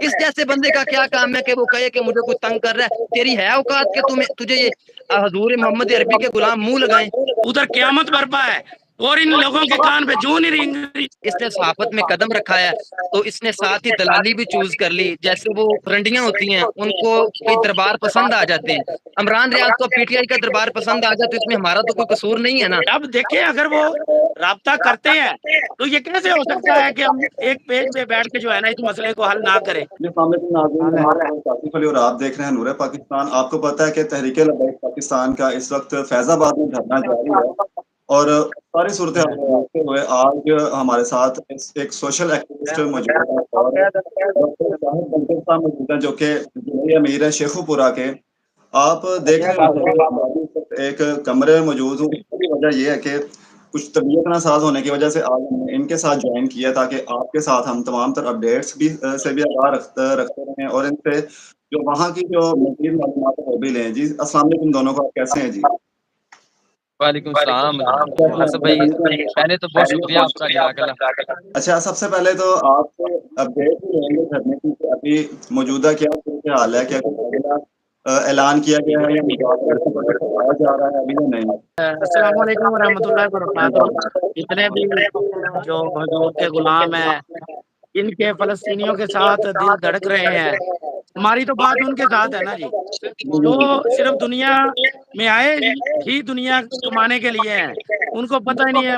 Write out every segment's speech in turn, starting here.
اس جیسے بندے کا کیا کام ہے کہ وہ کہے کہ مجھے کوئی تنگ کر رہا ہے؟ تیری ہے اوقات کہ تجھے یہ حضور محمد عربی کے غلام منہ لگائیں؟ ادھر قیامت برپا ہے اور ان لوگوں کے کان پہ جو نہیں رنگ رہی۔ اس نے صحافت میں قدم رکھا ہے تو اس نے ساتھ ہی دلالی بھی چوز کر لی، جیسے وہ رنڈیاں ہوتی ہیں ان کو کوئی دربار پسند آ جاتے ہیں، عمران ریاض کو پی ٹی آئی کا دربار پسند آ جائے تو اس میں ہمارا تو کوئی قصور نہیں ہے نا۔ اب دیکھیں اگر وہ رابطہ کرتے ہیں تو یہ کیسے ہو سکتا ہے کہ ہم ایک پیج پہ بیٹھ کے جو ہے نا اس مسئلے کو حل نہ کریں۔ السلام علیکم ناظرین، میں کاشف علی اور آپ دیکھ رہے ہیں نور پاکستان۔ آپ کو پتہ ہے کہ تحریک لبیک پاکستان کا اس وقت فیض آباد میں دھرنا جاری ہے اور ساری صورتحال کو دیکھتے ہوئے آج ہمارے ساتھ ایک سوشل ایکٹیوسٹ موجود ہے اور ڈاکٹر شاہد بنکر صاحب موجود ہیں جو کہ ضلعی امیر ہیں شیخو پورہ کے۔ آپ دیکھ رہے ہیں میں ایک کمرے میں موجود ہوں، اس کی وجہ یہ ہے کہ کچھ طبیعت ناساز ہونے کی وجہ سے آج ہم نے ان کے ساتھ جوائن کیا تاکہ آپ کے ساتھ ہم تمام تر اپڈیٹس بھی سے بھی آگاہ رکھتے رہیں اور ان سے جو وہاں کی جو مزید معلومات وہ بھی لیں۔ جی السلام علیکم دونوں کو، آپ کیسے ہیں جی؟ وعلیکم السلام آصف بھائی، پہلے تو بہت شکریہ آپ کا، جزاک اللہ۔ اچھا، سب سے پہلے تو آپ سے اپڈیٹ ہی لیں گے دھرنے کی کہ ابھی موجودہ کیا صورتحال ہے، کیا کوئی اگلا اعلان کیا گیا ہے یا مذاکرات کروایا جا رہا ہے ابھی یا نہیں؟ السلام علیکم ورحمۃ اللہ وبرکاتہ۔ جتنے بھی جو حضور کے غلام ہیں ان کے فلسطینیوں کے ساتھ دل دھڑک رہے ہیں، ہماری تو بات ان کے ساتھ ہے نا جی۔ جو صرف دنیا میں آئے ہی دنیا کمانے کے لیے ہیں، ان کو پتہ ہی نہیں ہے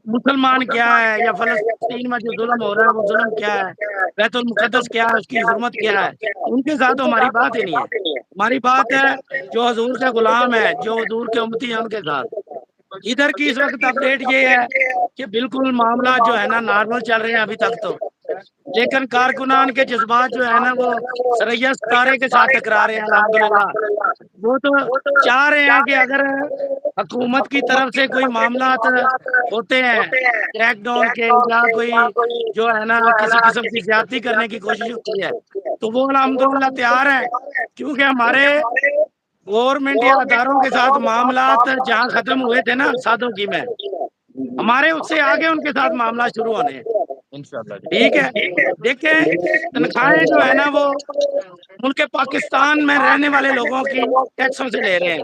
مسلمان کیا ہے یا فلسطین میں جو ظلم ہو رہا ہے وہ ظلم کیا ہے، بیت المقدس کیا ہے، اس کی حرمت کیا ہے۔ ان کے ساتھ تو ہماری بات ہی نہیں ہے۔ ہماری بات ہے جو حضور کے غلام ہے، جو حضور کے امتی ہیں ان کے ساتھ۔ ادھر کی اس وقت اپڈیٹ یہ ہے کہ بالکل معاملہ جو ہے نا نارمل چل رہے ہیں ابھی تک تو، لیکن کارکنان کے جذبات جو ہے نا وہ سریا ستارے کے ساتھ ٹکرا رہے ہیں۔ الحمدللہ وہ تو چاہ رہے ہیں کہ اگر حکومت کی طرف سے کوئی معاملات ہوتے ہیں کریک ڈاؤن کے یا کوئی جو ہے نا کسی قسم کی زیادتی کرنے کی کوشش ہوتی ہے تو وہ الحمدللہ تیار ہیں، کیونکہ ہمارے گورنمنٹ یا اداروں کے ساتھ معاملات جہاں ختم ہوئے تھے نا سادگی میں، ہمارے اس سے آگے ان کے ساتھ معاملات شروع ہونے ہیں۔ ٹھیک ہے، دیکھیں تنخواہیں جو ہے نا وہ ملک پاکستان میں رہنے والے لوگوں کی ٹیکسوں سے لے رہے ہیں،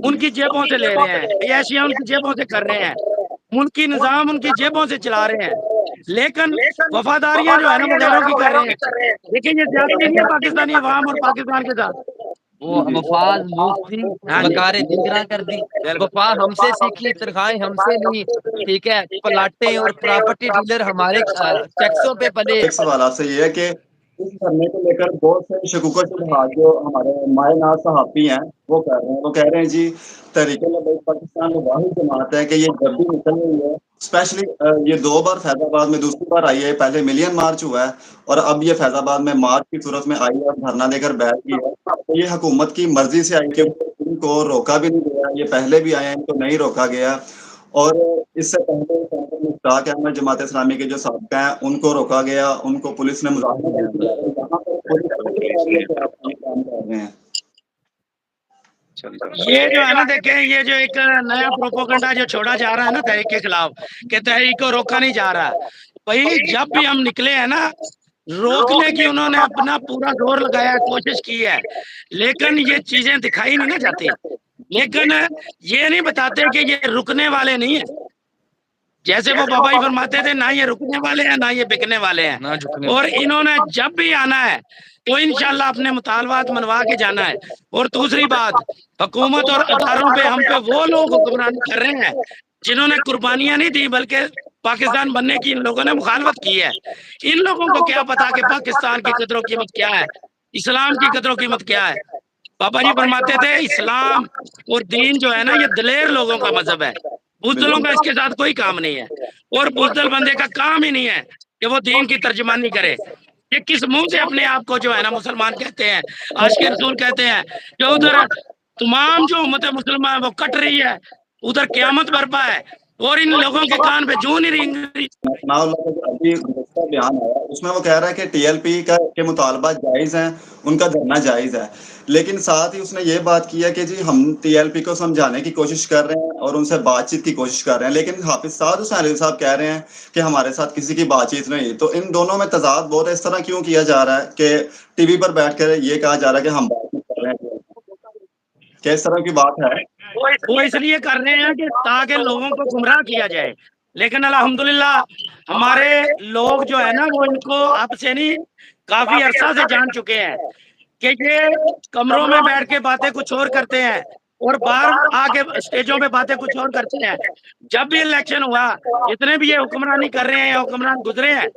ان کی جیبوں سے لے رہے ہیں، عیاشیاں ان کی جیبوں سے کر رہے ہیں، ملکی نظام ان کی جیبوں سے چلا رہے ہیں، لیکن وفاداریاں جو ہے نا وہ غیروں کی کر رہے ہیں۔ لیکن یہ زیادتی نہیں ہے پاکستانی عوام اور پاکستان کے ساتھ۔ وہ وفا موسی بکارے دیگراں کر دی، وفا ہم سے سیکھی، تنخواہیں ہم سے لی، ٹھیک ہے، پلاٹیں اور پراپرٹی ڈیلر ہمارے ٹیکسوں پہ پلے۔ ایک سوال آپ سے یہ ہے کہ اس دھرنے کو لے کر بہت سے شکوک و شبہات جو ہمارے مائع ناز صحافی ہیں وہ کہہ رہے ہیں جی تحریک لبیک پاکستان میں واحد جماعت ہے کہ یہ جب بھی نکل رہی ہے، اسپیشلی یہ 2 بار فیض آباد میں، دوسری بار آئی ہے، پہلے ملین مارچ ہوا ہے اور اب یہ فیض آباد میں مارچ کی صورت میں آئی ہے اور دھرنا دے کر بیٹھ گئی ہے۔ تو یہ حکومت کی مرضی سے آئی کہ ان کو روکا بھی نہیں گیا، یہ پہلے بھی آئے ہیں، ان کو نہیں روکا گیا، اور اس سے پہلے مشتاق احمد جماعت اسلامی کے جو سابقہ ہیں ان کو روکا گیا، ان کو پولیس نے مظاہرہ کیا، یہاں پر پولیس کام کر رہے ہیں۔ یہ جو ہے نا دیکھیں، یہ جو ایک نیا پروپوگنڈا جو چھوڑا جا رہا ہے نا تحریک کے خلاف کہ تحریک کو روکا نہیں جا رہا، بھائی جب بھی ہم نکلے ہیں نا روکنے کی انہوں نے اپنا پورا زور لگایا ہے، کوشش کی ہے، لیکن یہ چیزیں دکھائی نہیں نا جاتی، لیکن یہ نہیں بتاتے کہ یہ رکنے والے نہیں ہیں۔ جیسے وہ بابا ہی فرماتے تھے نہ یہ رکنے والے ہیں نہ یہ بکنے والے ہیں، اور انہوں نے جب بھی آنا ہے تو انشاءاللہ اپنے مطالبات منوا کے جانا ہے۔ اور دوسری بات، حکومت اور اداروں پہ ہم پہ وہ لوگ حکمرانی کر رہے ہیں جنہوں نے قربانیاں نہیں دی بلکہ پاکستان بننے کی ان لوگوں نے مخالفت کی ہے۔ ان لوگوں کو کیا پتا کہ پاکستان کی قدر و قیمت کیا ہے، اسلام کی قدر و قیمت کیا ہے۔ بابا جی فرماتے تھے اسلام اور دین جو ہے نا یہ دلیر لوگوں کا مذہب ہے، بزدلوں کا اس کے ساتھ کوئی کام نہیں ہے، اور بزدل بندے کا کام ہی نہیں ہے کہ وہ دین کی ترجمانی کرے۔ یہ کس منہ سے اپنے آپ کو جو ہے نا مسلمان کہتے ہیں، عاشق رسول کہتے ہیں، جو ادھر تمام جو امت مسلمان وہ کٹ رہی ہے، ادھر قیامت برپا ہے، और इन लोगों के कान पे जूं नहीं रिंग रही। अभी गुज़श्ता बयान आया उसमें वो कह रहा है कि टीएलपी के मुतालबात जायज़ हैं, उनका धरना जायज़ है। लेकिन साथ ही उसने ये बात की है कि जी हम टीएलपी को समझाने की कोशिश कर रहे हैं और उनसे बातचीत की कोशिश कर रहे हैं। लेकिन हाफ़िज़ साद हुसैन अली साहब कह रहे हैं कि हमारे साथ किसी की बातचीत नहीं हुई। तो इन दोनों में तज़ाद बहुत है। इस तरह क्यों किया जा रहा है कि टीवी पर बैठकर ये कहा जा रहा है कि हम बातचीत कर रहे हैं? क्या इस तरह की बात है? वो इसलिए कर रहे हैं कि ताकि लोगों को गुमराह किया जाए। लेकिन अल्हम्दुलिल्लाह हमारे लोग जो है ना वो इनको अब से नहीं काफी अरसा से जान चुके हैं कि ये कमरों में बैठ के बातें कुछ और करते हैं और बाहर आके स्टेजों पे बातें कुछ और करते हैं। जब भी इलेक्शन हुआ, जितने भी ये हुक्मरानी कर रहे हैं, हुक्मरान गुजरे हैं,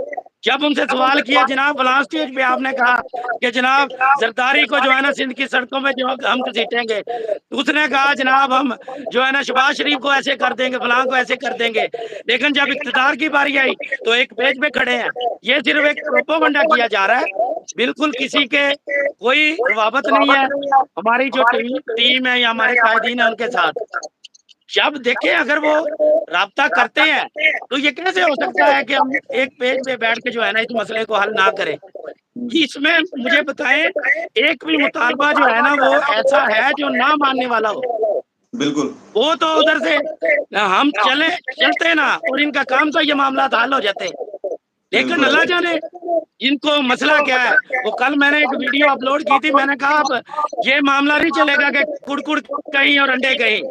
जब उनसे सवाल किया जनाब फलां स्टेज पे आपने कहा कि जनाब जरदारी को जो है ना सिंध की सड़कों में जो हम घसीटेंगे, उसने कहा जनाब हम जो है ना शहबाज शरीफ को ऐसे कर देंगे, फलां को ऐसे कर देंगे। लेकिन जब इख्तिदार की बारी आई तो एक पेज पे खड़े हैं। ये सिर्फ एक प्रोपोगंडा किया जा रहा है, बिल्कुल किसी के कोई रवाबत नहीं है हमारी जो टीम है या हमारे कायदीन है उनके साथ। जब देखें अगर वो राब्ता करते हैं तो ये कैसे हो सकता है कि हम एक पेज पे बैठ के जो है ना इस मसले को हल ना करें। इसमें मुझे बताएं एक भी मुतालबा जो है ना वो ऐसा है जो ना मानने वाला हो। बिल्कुल। वो तो उधर से हम चलते ना और इनका काम तो ये मामला हल हो जाते। लेकिन अल्लाह जाने इनको मसला क्या है। वो कल मैंने एक वीडियो अपलोड की थी, मैंने कहा अब ये मामला नहीं चलेगा कि कुड़कुड़ कहीं और अंडे कहीं।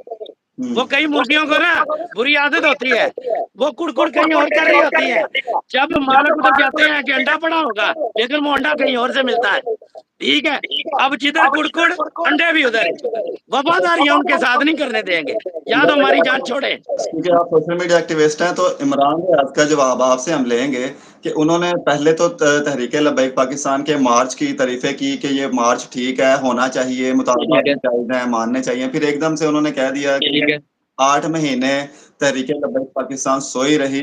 वो कई मुर्गियों को ना बुरी आदत होती है, वो कुड़कुड़ कहीं और कर रही होती है। जब मालक उधर जाते हैं कि अंडा पड़ा होगा, लेकिन वो अंडा कहीं और से मिलता है। ठीक है, अब जिधर कुड़कुड़ अंडे भी उधर। वफादारियां उनके साथ नहीं करने देंगे, या तो हमारी जान छोड़े। क्योंकि आप सोशल मीडिया एक्टिविस्ट हैं तो इमरान रियाज का जवाब आपसे हम लेंगे कि उन्होंने पहले तो तहरीक लब्बैक पाकिस्तान के मार्च की तारीफें की कि ये मार्च ठीक है, होना चाहिए, मुतालबात जायज़ हैं, मानने चाहिए। फिर एकदम से उन्होंने कह दिया कि 8 महीने तहरीक लब्बैक पाकिस्तान सोई रही,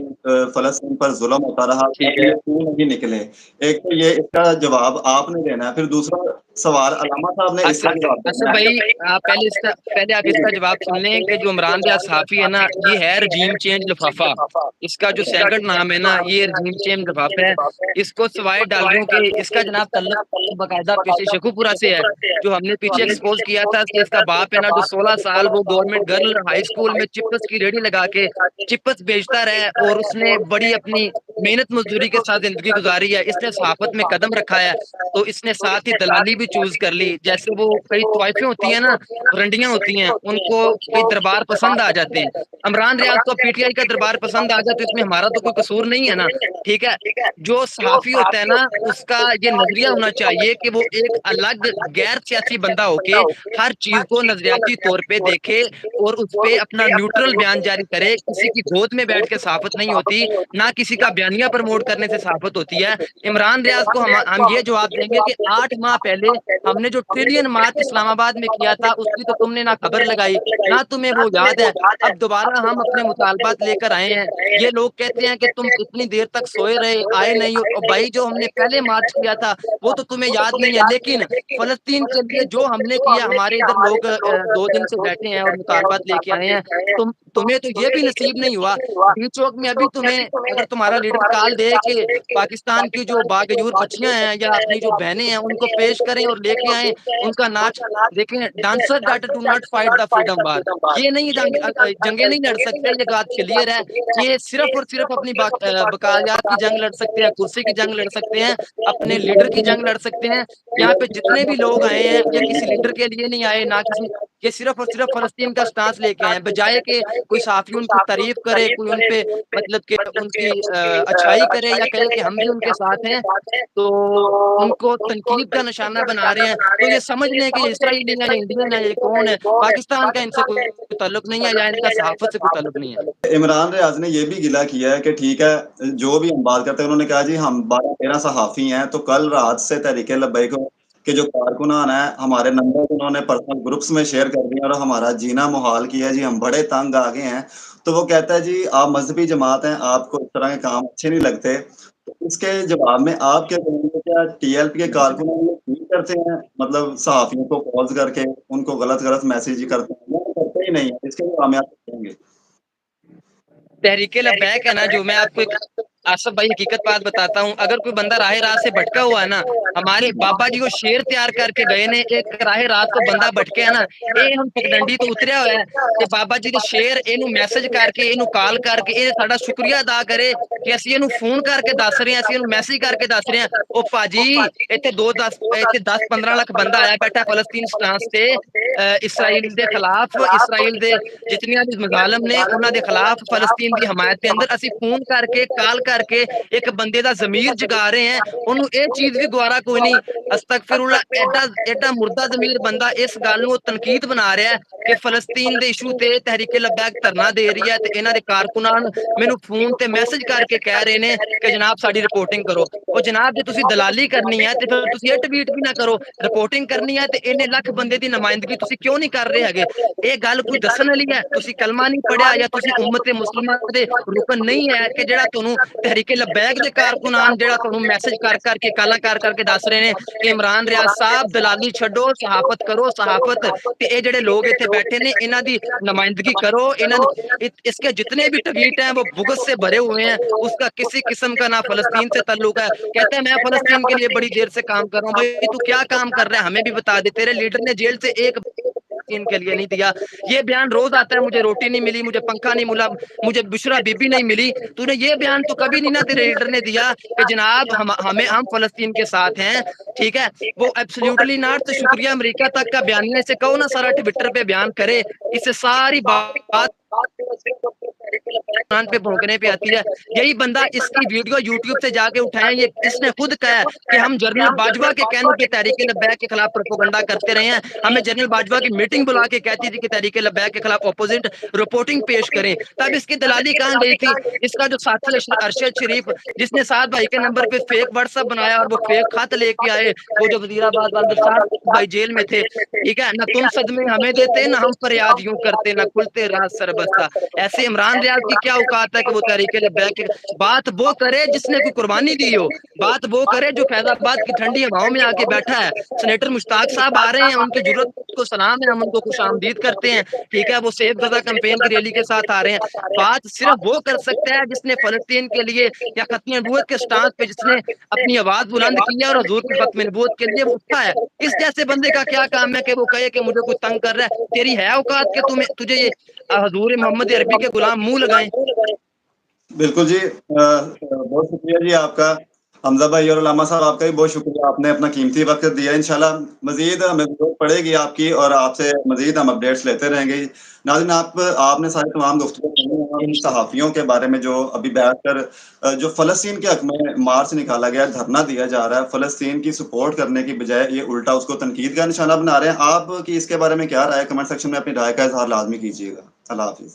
फ़लस्तीन पर ज़ुल्म होता रहा, ये क्यों नहीं निकले? एक तो ये इसका जवाब आपने देना है। फिर दूसरा सवाल अलामा साहब ने इसका जवाब असद देना है। भाई पहले आप इसका जवाब सुन लें कि जो इमरान रियाज सहाफ़ी है ना, ये है रजीम चेंज लिफाफा। इसका जो सेकंड नाम है ना, ये रजीम चेंज लिफाफा है। इसको सवाए डॉलरों के इसका जनाब तल्लुक बाकायदा पीछे शेखुपुरा से है, जो हमने पीछे एक्सपोज किया था कि इसका बाप है ना, जो 16 साल वो गवर्नमेंट गर्ल हाई स्कूल में चिप्स की रेडी लगा के चिप्स बेचता रहा है और उसने बड़ी अपनी मेहनत मजदूरी के साथ जिंदगी गुजारी है। इसने सहाफत में कदम रखा है, तो इसने साथ ही दलाली भी चूज कर ली। जैसे वो कई तवाइफें होती हैं ना, रंडियां होती हैं, उनको कई दरबार पसंद आ जाते हैं। इमरान रियाज को पीटीआई का दरबार पसंद आ जाए तो इसमें हमारा तो कोई कसूर नहीं है ना। ठीक है, जो सहाफी होता है ना, उसका ये नजरिया होना चाहिए कि वो एक अलग गैर सियासी बंदा होके हर चीज को नजरियाती तौर पे देखे और उस पे अपना न्यूट्रल बयान जारी करे। किसी की गोद में बैठ के सहाफत नहीं होती, ना किसी का बयानिया प्रमोट करने से सहाफत होती है। इमरान रियाज को हम ये जवाब देंगे कि 8 माह पहले हमने जो ट्रिलियन मार्च इस्लामाबाद में किया था उसकी तो तुमने ना खबर लगाई, ना तुम्हें वो याद है। अब दोबारा हम अपने मुतालबात लेकर आए हैं। ये लोग कहते हैं कि तुम इतनी देर तक सोए रहे, आए नहीं हो। और भाई जो हमने पहले मार्च किया था वो तो तुम्हें याद नहीं है, लेकिन फलस्तीन के लिए जो हमने किया, हमारे इधर लोग 2 दिन से बैठे हैं और मुतालबात लेके आए हैं। तुम्हें तो ये भी नसीब नहीं हुआ। डी चौक में अभी तुम्हें अगर तुम्हारा लीडर कॉल दे कि पाकिस्तान की जो बागजूर बच्चियां हैं या अपनी जो बहनें हैं उनको पेश करें और लेके आए उनका नाच देखें, dancer dot do not fight the freedom war. ये नहीं जंगे नहीं लड़ सकते, ये बात क्लियर है। ये सिर्फ और सिर्फ अपनी बकायात की जंग लड़ सकते हैं, कुर्सी की जंग लड़ सकते हैं, अपने लीडर की जंग लड़ सकते हैं। यहाँ पे जितने भी लोग आए हैं ये किसी लीडर के लिए नहीं आए, ना किसी, ये सिर्फ और सिर्फ फलस्तीन का स्टांस लेके आए हैं। बजाय के कोई साफी उनकी तारीफ करे, कोई उनपे मतलब कि उनकी अच्छाई करे या कहे कि हम भी उनके साथ हैं, तो उनको तनकीद का निशाना बना रहे हैं। तो ये समझ लें कि इसराइली है या इंडियन है, ये कौन है, पाकिस्तान का इनसे कोई ताल्लुक नहीं है या इनका सहाफत से कोई ताल्लुक नहीं है। इमरान रियाज ने ये भी गिला किया है कि ठीक है जो भी हम बात करते हैं, उन्होंने कहा जी हम 12-13 सहाफ़ी हैं, तो कल रात से तहरीक लब्बैक के जो कारकुनान हैं हमारे नंबर उन्होंने पर्सनल ग्रुप्स में शेयर कर दिए और हमारा जीना मुहाल किया जी, हम बड़े तंग आ गए हैं। तो वो कहता है जी आप मजहबी जमात हैं, आपको इस तरह के काम अच्छे नहीं लगते। तो इसके जवाब में आप क्या कहेंगे, क्या टीएलपी के कारकुनान ये ठीक करते हैं, मतलब सहाफ़ियों को कॉल्स करके उनको गलत-गलत मैसेज करते हैं? या करते ही नहीं है, इसके जवाब में आप क्या कहेंगे? तहरीके लब्बैक है ना, जो मैं आपको एक आसफ भाई हकीकत बात बताता हूँ, अगर कोई बंदा राह रात से भटका हुआ है ना, हमारे बाबा जी को शेर तैयार करके गए ने, एक राह रात को बंदा भटके है ना, ਇਹ ਹੁਣ ਪਗਡੰਡੀ ਤੋਂ ਉਤਰਿਆ ਹੋਇਆ ਹੈ ਤੇ ਬਾਬਾ ਜੀ ਦੇ ਸ਼ੇਰ ਇਹਨੂੰ ਮੈਸੇਜ ਕਰਕੇ, ਇਹਨੂੰ ਕਾਲ ਕਰਕੇ ਇਹ ਸਾਡਾ ਸ਼ੁਕਰੀਆ ਅਦਾ ਕਰੇ ਕਿ ਅਸੀਂ ਇਹਨੂੰ ਫੋਨ ਕਰਕੇ ਦੱਸ ਰਹੇ ਹਾਂ, ਅਸੀਂ ਇਹਨੂੰ ਮੈਸੇਜ ਕਰਕੇ ਦੱਸ ਰਹੇ ਹਾਂ, ਉਹ ਭਾਜੀ ਇੱਥੇ 10-15 ਲੱਖ ਬੰਦਾ ਆਇਆ ਬੈਠਾ ਫਲਸਤੀਨ ਸਟਾਂਸ ਤੇ ਇਸਰਾਈਲ ਦੇ ਖਿਲਾਫ, ਇਸਰਾਈਲ ਦੇ ਜਿਤਨੀਆਂ ਵੀ ਮਜ਼ਾਲਮ ਨੇ ਉਹਨਾਂ ਦੇ ਖਿਲਾਫ ਫਲਸਤੀਨ ਦੀ ਹਮਾਇਤ ਦੇ ਅੰਦਰ ਅਸੀਂ ਫੋਨ ਕਰਕੇ, ਕਾਲ ਕਰਕੇ ਇੱਕ ਬੰਦੇ ਦਾ ਜ਼ਮੀਰ ਜਗਾ ਰਹੇ ਹਾਂ, ਉਹਨੂੰ ਇਹ ਚੀਜ਼ ਵੀ ਗਵਾਰਾ ਕੋਈ ਨਹੀਂ। ਅਸਤਗਫਿਰullah, ਐਡਾ ਮੁਰਦਾ ਜ਼ਮੀਰ ਬੰਦਾ ਇਸ ਗੱਲ ਨੂੰ ਤਨਕੀਦ ਬਣਾ ਰਿਹਾ ਕਿ ਫਲਸਤੀਨ ਦੇ ਇਸ਼ੂ ਤੇ ਤਹਿਰੀਕੇ ਲਬੈਕ ਧਰਨਾ ਦੇ ਰਹੀ ਹੈ ਤੇ ਇਹਨਾਂ ਦੇ ਕਾਰਕੁਨਾਂ ਮੈਨੂੰ ਫੋਨ ਤੇ ਮੈਸੇਜ ਕਰਕੇ ਕਹਿ ਰਹੇ ਨੇ ਕਿ ਜਨਾਬ ਸਾਡੀ ਰਿਪੋਰਟਿੰਗ ਕਰੋ। ਉਹ ਜਨਾਬ ਜੇ ਤੁਸੀਂ ਦਲਾਲੀ ਕਰਨੀ ਹੈ ਤੇ ਫਿਰ ਤੁਸੀਂ ਇਹ ਟਵੀਟ ਵੀ ਨਾ ਕਰੋ, ਰਿਪੋਰਟਿੰਗ ਕਰਨੀ ਹੈ ਤੇ ਇਹਨੇ ਲੱਖ ਬੰਦੇ ਦੀ ਨੁਮਾਇੰਦਗੀ ਤੁਸੀਂ ਕਿਉਂ ਨਹੀਂ ਕਰ ਰਹੇ ਹੈਗੇ? ਇਹ ਗੱਲ ਕੋਈ ਦੱਸਣ ਵਾਲੀ ਹੈ? ਤੁਸੀਂ ਕਲਮਾ ਨਹੀਂ ਪੜਿਆ ਜਾਂ ਤੁਸੀਂ ਉਮਤ ਮੁਸਲਮਾਨ ਦੇ ਰੁਕਨ ਨਹੀਂ ਹੈ ਕਿ ਜਿਹੜਾ ਤੁਹਾਨੂੰ ਤਹਿਰੀਕੇ ਲਬੈਕ ਦੇ ਕਾਰਕੁਨਾਨ ਜਿਹੜਾ ਤੁਹਾਨੂੰ ਮੈਸੇਜ ਕਰ ਕਰਕੇ, ਕਾਲਾਂ ਕਰ ਕਰਕੇ ਦੱਸ ਰਹੇ ਨੇ ਕਿ ਇਮਰਾਨ ਰਿਆਜ਼ ਸਾਹਿਬ ਦਲਾਲੀ ਛੱਡੋ, ਸਹਾਫਤ ਕਰੋ, सहाफत, ये ਜਿਹੜੇ ਲੋग ਇੱਥੇ बैठे ने इन्हां दी नुमाइंदगी करो। इसके जितने भी ट्वीट हैं वो बुगस से भरे हुए हैं, उसका किसी किस्म का ना फलस्तीन से ताल्लुक है। कहता है मैं फलस्तीन के लिए बड़ी देर से काम कर रहा हूँ। भाई तू क्या काम कर रहा है हमें भी बता दे, तेरे लीडर ने जेल से एक के लिए नहीं दिया। ये बयान रोज आता है, मुझे रोटी नहीं मिली, मुझे पंखा नहीं मिला, मुझे बुशरा बीबी नहीं मिली। तूने ये बयान तो कभी नहीं ना तेरे लीडर ने दिया कि जनाब हम फलस्तीन के साथ हैं, ठीक है? वो एब्सोल्युटली नॉट। तो शुक्रिया अमेरिका तक का बयान से कहो ना सारा ट्विटर पे बयान करे, इससे सारी बात पे भोंकने पे आती है। यही बंदा इसकी वीडियो यूट्यूब से जाके उठाए, ये इसने खुद कहा है कि हम जनरल बाजवा के कहने पे तहरीके लब्बैक के खिलाफ प्रोपेगेंडा करते रहे हैं। हमें जनरल बाजवा की मीटिंग बुला के कहती थी कि तहरीके लब्बैक के खिलाफ अपोजिट रिपोर्टिंग पेश करें। तब इसकी दलाली कहाँ गई थी? इसका जो साथी अरशद शरीफ, जिसने साद भाई के नंबर पे फेक व्हाट्सएप बनाया और वो फेक खत लेके आए, वो जो वजीराबाद वाले साद भाई जेल में थे, ठीक है? ना तुम सदमे हमें देते, ना हम फरियाद यूं करते, ना खुलते राज सरबस्ता। ऐसे इमरान रियाज की क्या औकात है कि वो तहरीके लब्बैक बात वो करे जिसने कोई कुर्बानी दी हो, बात वो करे जो फैजाबाद की ठंडी हवाओं में आके बैठा है। सेनेटर मुश्ताक साहब आ रहे हैं, उनकी जुर्रत को सलाम है, हम उनको खुशामदीद करते हैं, ठीक है? वो सेफ गजा कैंपेन की रैली के साथ आ रहे हैं। बात सिर्फ वो कर सकता है जिसने फलस्तीन के लिए या खत्म नबूवत के स्टांस पे जिसने अपनी आवाज बुलंद की है और हुजूर की खत्म नबूवत के लिए वो उठा है। इस जैसे बंदे का क्या काम है कि वो कहे कि मुझे कोई तंग कर रहा है? तेरी है औकात कि तुझे ये हुजूर मोहम्मद अरबी के गुलाम मुंह लगाएं? बिल्कुल जी, बहुत शुक्रिया जी आपका हमजा भाई और उलामा साहब, आपका भी बहुत शुक्रिया, आपने अपना कीमती वक्त दिया। इंशाल्लाह मजीद हमें जरूरत पड़ेगी आपकी और आपसे मजीद हम अपडेट्स लेते रहेंगे। नाज़रीन, आपने सारी तमाम गुफ्तगू सहाफ़ियों के बारे में जो अभी बैठकर जो फ़लस्तीन के हक़ में मार्च निकाला गया, धरना दिया जा रहा है, फ़लस्तीन की सपोर्ट करने की बजाय ये उल्टा उसको तनकीद का निशाना बना रहे हैं। आपकी इसके बारे में क्या राय है? कमेंट सेक्शन में अपनी राय का इज़हार लाज़मी कीजिएगा। अल्लाह हाफ़िज़।